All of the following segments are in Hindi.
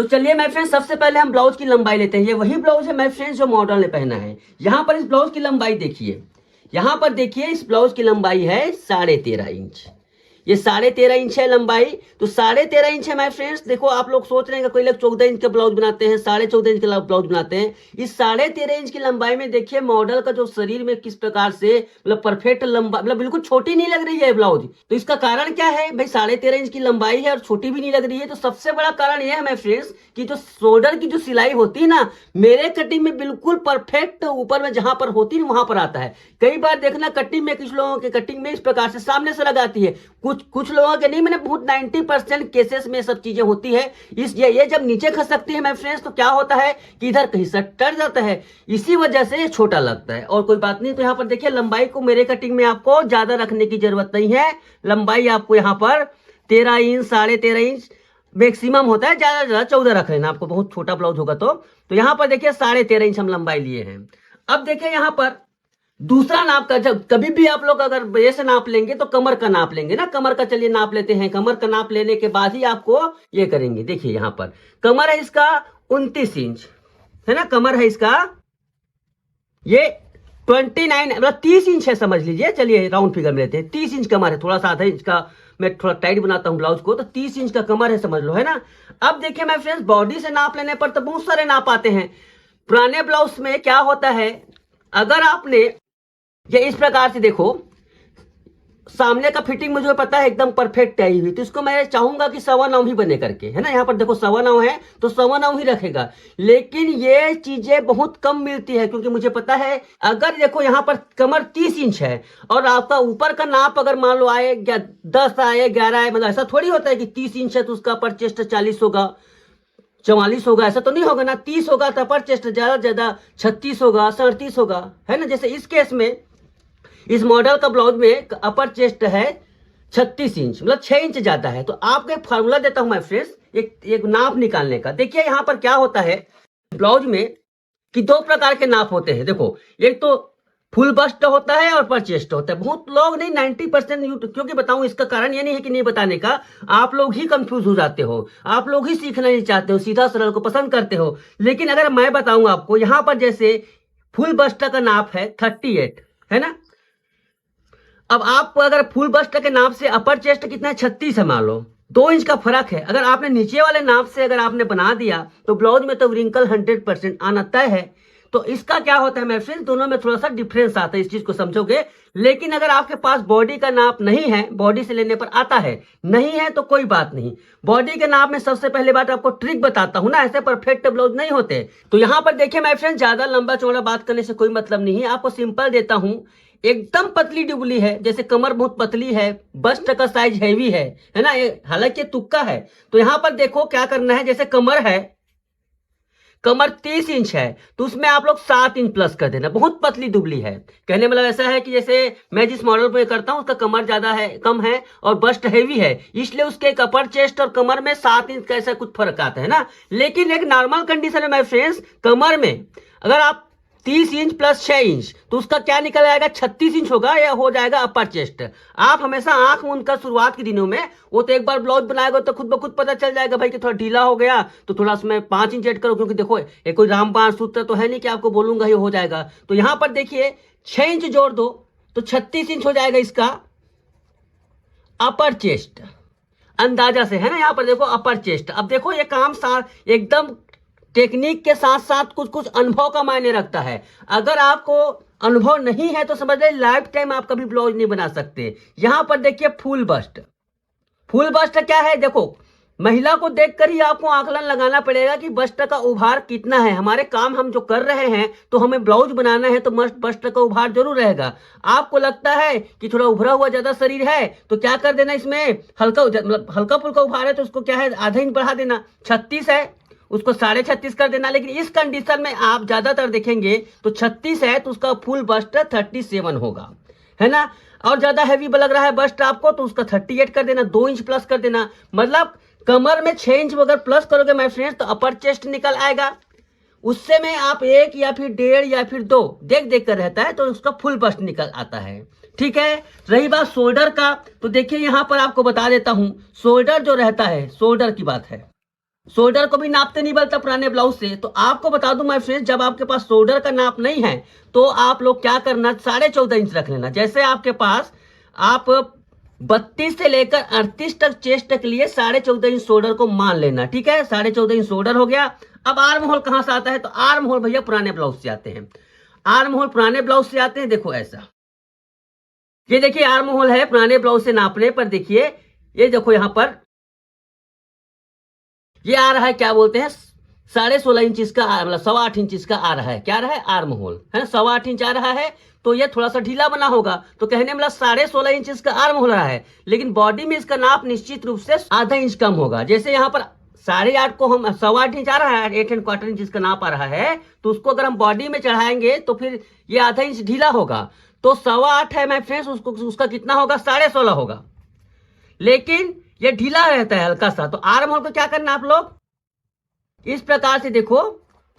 तो चलिए माय फ्रेंड्स, सबसे पहले हम ब्लाउज की लंबाई लेते हैं। ये वही ब्लाउज है माय फ्रेंड्स जो मॉडल ने पहना है। यहाँ पर इस ब्लाउज की लंबाई देखिए, यहाँ पर देखिए इस ब्लाउज की लंबाई है 13.5 इंच। ये 13.5 इंच है लंबाई। तो 13.5 इंच है माय फ्रेंड्स। देखो आप लोग सोच रहे हैं कोई लोग 14 इंच का ब्लाउज बनाते हैं, 14.5 इंच का ब्लाउज बनाते हैं। इस 13.5 इंच की लंबाई में देखिए मॉडल का जो शरीर में किस प्रकार से मतलब परफेक्ट लंबा, मतलब बिल्कुल छोटी नहीं लग रही है ब्लाउज। तो इसका कारण क्या है भाई? 13.5 इंच की लंबाई है और छोटी भी नहीं लग रही है। तो सबसे बड़ा कारण यह है माय फ्रेंड्स कि जो शोल्डर की जो सिलाई होती है ना, मेरे कटिंग में बिल्कुल परफेक्ट ऊपर में जहां पर होती है वहां पर आता है। कई बार देखना कटिंग में कुछ लोगों के कटिंग में इस प्रकार से सामने से लगाती है, कुछ लोगों के नहीं, मैंने बहुत 90% केसेस में सब चीजें होती है। ये जब नीचे खसकती है माय फ्रेंड्स तो क्या होता है कि इधर कहीं से टट जाता है, इसी वजह से ये छोटा लगता है। और कोई बात नहीं। तो यहाँ पर देखिए लंबाई को मेरे कटिंग में आपको ज्यादा रखने की जरूरत नहीं है। लंबाई आपको यहाँ पर 13 इंच 13.5 इंच मैक्सिमम होता है, ज्यादा ज्यादा 14 रख लेना आपको, बहुत छोटा ब्लाउज होगा तो यहाँ पर देखिए 13.5 इंच हम लंबाई लिए हैं। अब देखिए यहाँ पर दूसरा नाप का, जब कभी भी आप लोग अगर ऐसे नाप लेंगे तो कमर का नाप लेंगे ना। कमर का चलिए नाप लेते हैं। कमर का नाप लेने के बाद ही आपको ये करेंगे। देखिए यहाँ पर कमर है इसका 29 इंच है ना। कमर है इसका ये 29 मतलब 30 इंच है समझ लीजिए। चलिए राउंड फिगर में लेते हैं। 30 इंच कमर है, थोड़ा सा आधा इंच का मैं थोड़ा टाइट बनाता हूं ब्लाउज को, तो 30 इंच का कमर है समझ लो, है ना। अब देखिए मैं फ्रेंड्स, बॉडी से नाप लेने पर तो बहुत सारे नाप आते हैं। पुराने ब्लाउज में क्या होता है, अगर आपने ये इस प्रकार से देखो, सामने का फिटिंग मुझे पता है एकदम परफेक्ट आई हुई, तो इसको मैं चाहूंगा कि 9.25 ही बने करके, है ना। यहाँ पर देखो 9.25 है तो 9.25 ही रखेगा। लेकिन ये चीजें बहुत कम मिलती है, क्योंकि मुझे पता है अगर देखो यहाँ पर कमर 30 इंच है और आपका ऊपर का नाप अगर मान लो आए 10 आए 11 आए, मतलब ऐसा थोड़ी होता है कि 30 इंच है तो उसका अपर चेस्ट 40 होगा 44 होगा, ऐसा तो नहीं होगा ना। 30 होगा तो अपर चेस्ट ज्यादा ज्यादा 36 होगा 37 होगा, है ना। जैसे इस केस में इस मॉडल का ब्लाउज में अपर चेस्ट है 36 इंच, मतलब 6 इंच ज्यादा है। तो आपको एक फार्मूला देता हूं मैं फ्रेंड्स, एक नाप निकालने का। देखिए यहां पर क्या होता है ब्लाउज में कि दो प्रकार के नाप होते हैं। देखो एक तो फुल बस्ट होता है और अपर चेस्ट होता है। बहुत लोग नहीं, 90% क्योंकि बताऊं, इसका कारण ये नहीं है कि नहीं बताने का, आप लोग ही कंफ्यूज हो जाते हो, आप लोग ही सीखना नहीं चाहते हो, सीधा सरल को पसंद करते हो। लेकिन अगर मैं बताऊं आपको, यहां पर जैसे फुल बस्ट का नाप है 38, है ना। अब आप अगर फुल बस्ट के नाप से अपर चेस्ट कितना है 36 है मान लो, 2 इंच का फर्क है। अगर आपने नीचे वाले नाप से अगर आपने बना दिया तो ब्लाउज में तो रिंकल 100% आना तय है। तो इसका क्या होता है मेरे फ्रेंड्स, दोनों में थोड़ा सा डिफरेंस आता है, इस चीज को समझोगे। लेकिन अगर आपके पास बॉडी का नाप नहीं है, बॉडी से लेने पर आता है, नहीं है तो कोई बात नहीं। बॉडी के नाप में सबसे पहले बात आपको ट्रिक बताता हूं ना, ऐसे परफेक्ट ब्लाउज नहीं होते। तो यहाँ पर देखिए माय फ्रेंड्स, ज्यादा लंबा चौड़ा बात करने से कोई मतलब नहीं है, आपको सिंपल देता हूं। एकदम पतली डुबली है, जैसे कमर बहुत पतली है, बस्ट का साइज हैवी है ना। हालांकि तुक्का है। तो यहां पर देखो क्या करना है, जैसे कमर है, कमर 30 इंच है तो उसमें आप लोग 7 इंच प्लस कर देना। बहुत पतली दुबली है, कहने मतलब ऐसा है कि जैसे मैं जिस मॉडल पे करता हूं उसका कमर ज्यादा है, कम है और बस्ट हैवी है, इसलिए उसके एक अपर चेस्ट और कमर में 7 इंच का ऐसा कुछ फर्क आता है ना। लेकिन एक नॉर्मल कंडीशन है माय फ्रेंड्स, कमर में अगर आप 30 इंच प्लस 6 इंच तो उसका क्या निकल आएगा, 36 इंच होगा, या हो जाएगा अपर चेस्ट। आप हमेशा आंख उनका शुरुआत के दिनों में, वो तो एक बार ब्लाउज बनाएगा तो खुद ब खुद पता चल जाएगा भाई कि थोड़ा ढीला हो गया तो थोड़ा उसमें 5 इंच ऐड करो, क्योंकि देखो ये कोई रामबाण सूत्र तो है नहीं कि आपको बोलूंगा ये हो जाएगा। तो यहां पर देखिए 6 इंच जोड़ दो तो 36 इंच हो जाएगा इसका अपर चेस्ट, अंदाजा से, है ना। यहां पर देखो अपर चेस्ट। अब देखो ये काम एकदम टेक्निक के साथ साथ कुछ कुछ अनुभव का मायने रखता है। अगर आपको अनुभव नहीं है तो समझ ले लाइफ टाइम आप कभी ब्लाउज नहीं बना सकते। यहां पर देखिए फुल बस्ट। फुल बस्ट क्या है, देखो महिला को देखकर ही आपको आकलन लगाना पड़ेगा कि बस्ट का उभार कितना है। हमारे काम हम जो कर रहे हैं तो हमें ब्लाउज बनाना है तो मस्त बस्ट का उभार जरूर रहेगा। आपको लगता है कि थोड़ा उभरा हुआ ज्यादा शरीर है तो क्या कर देना, इसमें हल्का मतलब हल्का फुल्का उभार है तो उसको क्या है आधा इंच बढ़ा देना। 36 है उसको 36.5 कर देना। लेकिन इस कंडीशन में आप ज्यादातर देखेंगे तो 36 है तो उसका फुल बस्ट 37 होगा, है ना। और ज्यादा हैवी लग रहा है बस्ट आपको तो उसका 38 कर देना, 2 इंच प्लस कर देना। मतलब कमर में 6 इंच अगर प्लस करोगे माय फ्रेंड्स तो अपर चेस्ट निकल आएगा। उससे में आप 1 या फिर 1.5 या फिर 2 देख देख कर रहता है तो उसका फुल बस्ट निकल आता है। ठीक है, रही बात शोल्डर का, तो देखिए यहां पर आपको बता देता हूं, शोल्डर जो रहता है, शोल्डर की बात है, शोल्डर को भी नापते नहीं बनता पुराने ब्लाउज से। तो आपको बता दूं माय फ्रेंड्स, जब आपके पास शोल्डर का नाप नहीं है तो आप लोग क्या करना, 14.5 इंच रख लेना। जैसे आपके पास आप 32 से लेकर 38 तक चेस्ट तक लिए 14.5 इंच शोल्डर को मान लेना, ठीक है। 14.5 इंच शोल्डर हो गया। अब आर्म होल कहां से आता है, तो आर्म होल भैया पुराने ब्लाउज से आते हैं। आर्म होल पुराने ब्लाउज से आते हैं। देखो ऐसा, ये देखिए आर्म होल है पुराने ब्लाउज से नापने पर। देखिए ये देखो यहां पर ये आ रहा है, क्या बोलते हैं, 16.5 इंच इसका, मतलब 8.25 इंच इसका आ रहा है। क्या रहा है, आर्म होल है, 8.25 इंच आ रहा है। तो ये थोड़ा सा ढीला बना होगा, तो कहने मतलब 16.5 इंच इसका आर्म हो रहा है। लेकिन बॉडी में इसका नाप निश्चित रूप से आधा इंच कम होगा। जैसे यहाँ पर 8.5 को हम 8.25 इंच आ रहा है, 8¼ इंच इसका नाप आ रहा है, तो उसको अगर हम बॉडी में चढ़ाएंगे तो फिर ये आधा इंच ढीला होगा। तो 8.25 है माय फ्रेंड्स, उसको उसका कितना होगा, 16.5 होगा। लेकिन ये ढीला रहता है हल्का सा। तो आर्म होल को क्या करना आप लोग, इस प्रकार से देखो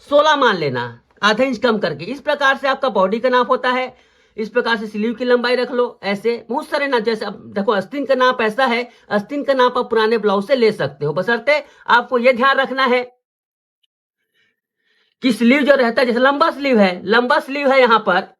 16 मान लेना, आधा इंच कम करके। इस प्रकार से आपका बॉडी का नाप होता है। इस प्रकार से स्लीव की लंबाई रख लो, ऐसे बहुत सारे नाप। जैसे अब देखो आस्तीन का नाप ऐसा है, आस्तीन का नाप आप पुराने ब्लाउज से ले सकते हो, बशर्ते आपको यह ध्यान रखना है कि स्लीव जो रहता है, जैसे लंबा स्लीव है, लंबा स्लीव है, यहाँ पर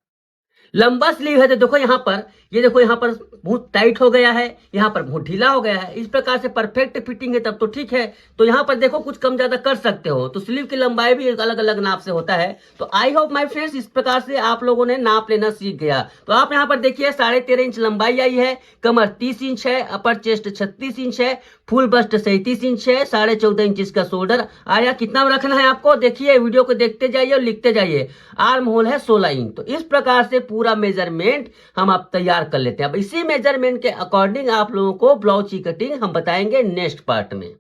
लंबा स्लीव है, तो देखो यहाँ पर, ये देखो यहाँ पर बहुत टाइट हो गया है, यहाँ पर बहुत ढीला हो गया है। इस प्रकार से परफेक्ट फिटिंग है तब तो ठीक है। तो यहाँ पर देखो कुछ कम ज्यादा कर सकते हो। तो स्लीव की लंबाई भी अलग अलग नाप से होता है। तो आई होप माय फ्रेंड्स इस प्रकार से आप लोगों ने नाप लेना सीख गया। तो आप यहाँ पर देखिए 13.5 इंच लंबाई आई है, कमर 30 इंच है, अपर चेस्ट 36 इंच है, फुल बस्ट 37 इंच है, 14.5 इंच इसका शोल्डर आया। कितना रखना है आपको, देखिए वीडियो को देखते जाइए और लिखते जाइए। आर्म होल है 16 इंच। तो इस प्रकार से पूरा मेजरमेंट हम आप तैयार कर लेते हैं। अब इसी मेजरमेंट के अकॉर्डिंग आप लोगों को ब्लाउज की कटिंग हम बताएंगे नेक्स्ट पार्ट में।